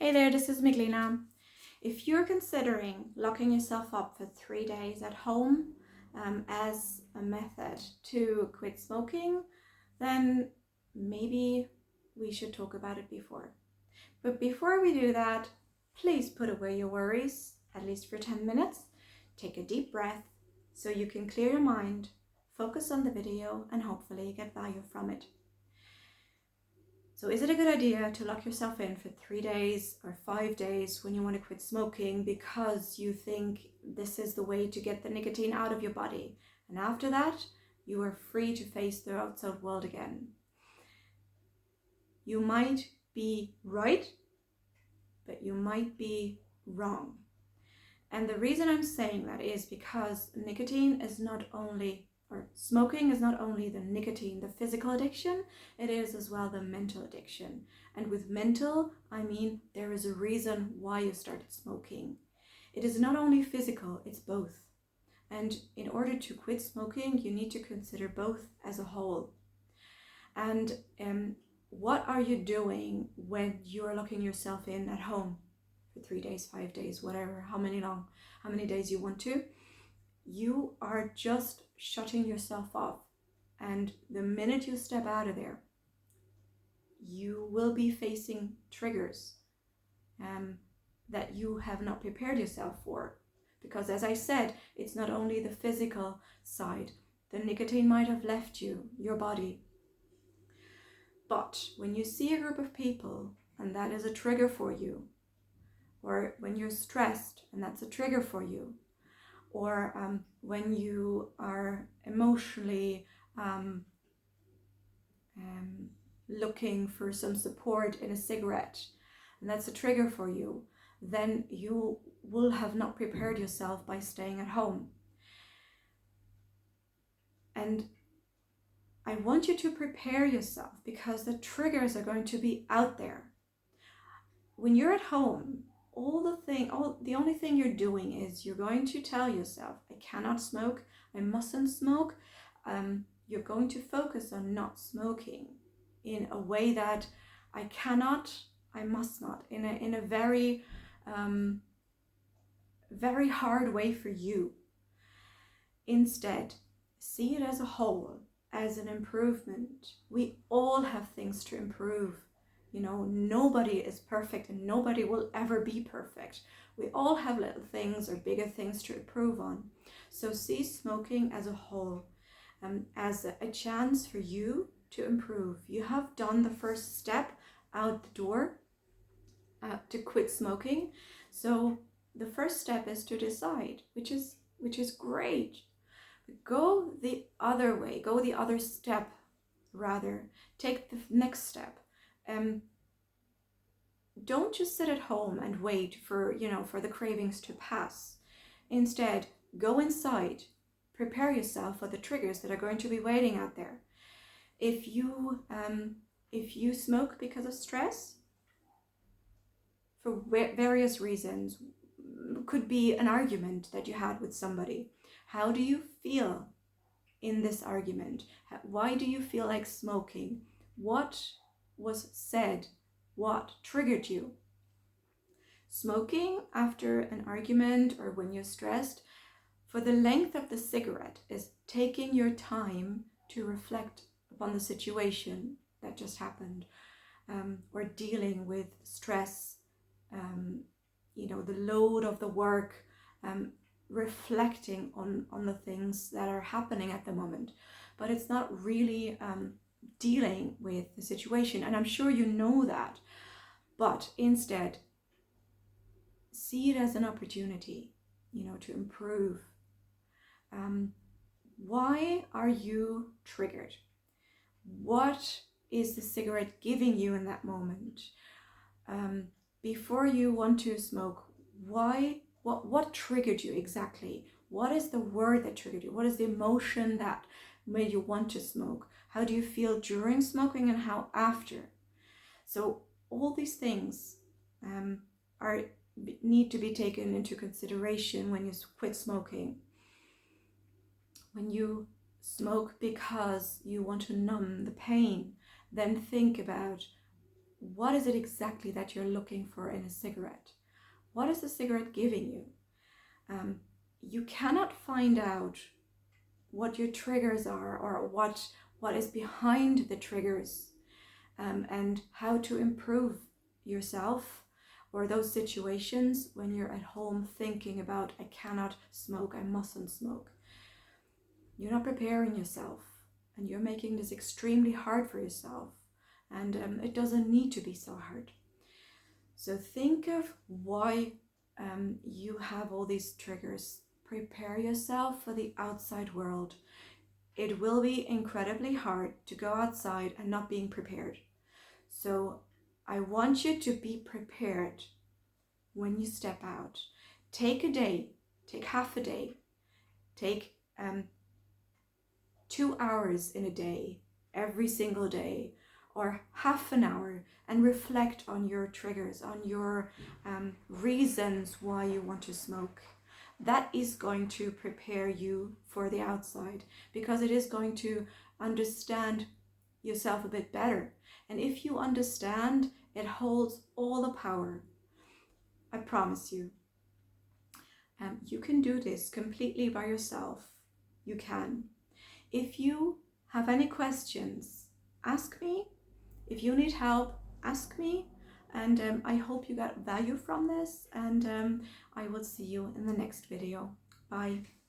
Hey there, this is Miglina. If you're considering locking yourself up for 3 days at home as a method to quit smoking, then maybe we should talk about it before. But before we do that, please put away your worries, at least for 10 minutes. Take a deep breath so you can clear your mind, focus on the video, and hopefully get value from it. So is it a good idea to lock yourself in for 3 days or 5 days when you want to quit smoking because you think this is the way to get the nicotine out of your body? And after that, you are free to face the outside world again. You might be right, but you might be wrong. And the reason I'm saying that is because nicotine is not only smoking is not only the nicotine, the physical addiction, it is as well the mental addiction. And with mental, I mean there is a reason why you started smoking. It is not only physical, it's both. And in order to quit smoking, you need to consider both as a whole. And what are you doing when you are locking yourself in at home for 3 days, 5 days, whatever, how many days you want to? You are just shutting yourself off. And the minute you step out of there, you will be facing triggers that you have not prepared yourself for. Because as I said, it's not only the physical side. The nicotine might have left your body. But when you see a group of people and that is a trigger for you, or when you're stressed and that's a trigger for you, or when you are emotionally looking for some support in a cigarette, and that's a trigger for you, then you will have not prepared yourself by staying at home. And I want you to prepare yourself because the triggers are going to be out there. When you're at home, the only thing you're doing is you're going to tell yourself, I cannot smoke, I mustn't smoke. You're going to focus on not smoking in a way that I cannot, I must not, in a very, very hard way for you. Instead, see it as a whole, as an improvement. We all have things to improve. You know, nobody is perfect and nobody will ever be perfect. We all have little things or bigger things to improve on. So see smoking as a whole, as a chance for you to improve. You have done the first step out the door to quit smoking. So the first step is to decide, which is great. But go the other way, go the other step rather. Take the next step. Don't just sit at home and wait for the cravings to pass. Instead, go inside, prepare yourself for the triggers that are going to be waiting out there. If you smoke because of stress, for various reasons, could be an argument that you had with somebody. How do you feel in this argument? Why do you feel like smoking? What was said? What triggered you? Smoking after an argument or when you're stressed, for the length of the cigarette, is taking your time to reflect upon the situation that just happened, or dealing with stress, the load of the work, reflecting on the things that are happening at the moment. But it's not really dealing with the situation, and I'm sure you know that. But instead, see it as an opportunity, to improve. Why are you triggered? What is the cigarette giving you in that moment? Before you want to smoke, what triggered you exactly? What is the word that triggered you? What is the emotion that made you want to smoke? How do you feel during smoking and how after? So all these things need to be taken into consideration when you quit smoking. When you smoke because you want to numb the pain, then think about what is it exactly that you're looking for in a cigarette? What is the cigarette giving you? You cannot find out what your triggers are, or what is behind the triggers, and how to improve yourself or those situations when you're at home thinking about, I cannot smoke, I mustn't smoke. You're not preparing yourself, and you're making this extremely hard for yourself, and it doesn't need to be so hard. So think of why you have all these triggers. Prepare yourself for the outside world. It will be incredibly hard to go outside and not being prepared. So I want you to be prepared when you step out. Take a day, take half a day, take 2 hours in a day, every single day, or half an hour, and reflect on your triggers, on your reasons why you want to smoke. That is going to prepare you for the outside, because it is going to understand yourself a bit better. And if you understand, it holds all the power. I promise you. You can do this completely by yourself. You can. If you have any questions, ask me. If you need help, ask me. And I hope you got value from this, and I will see you in the next video. Bye.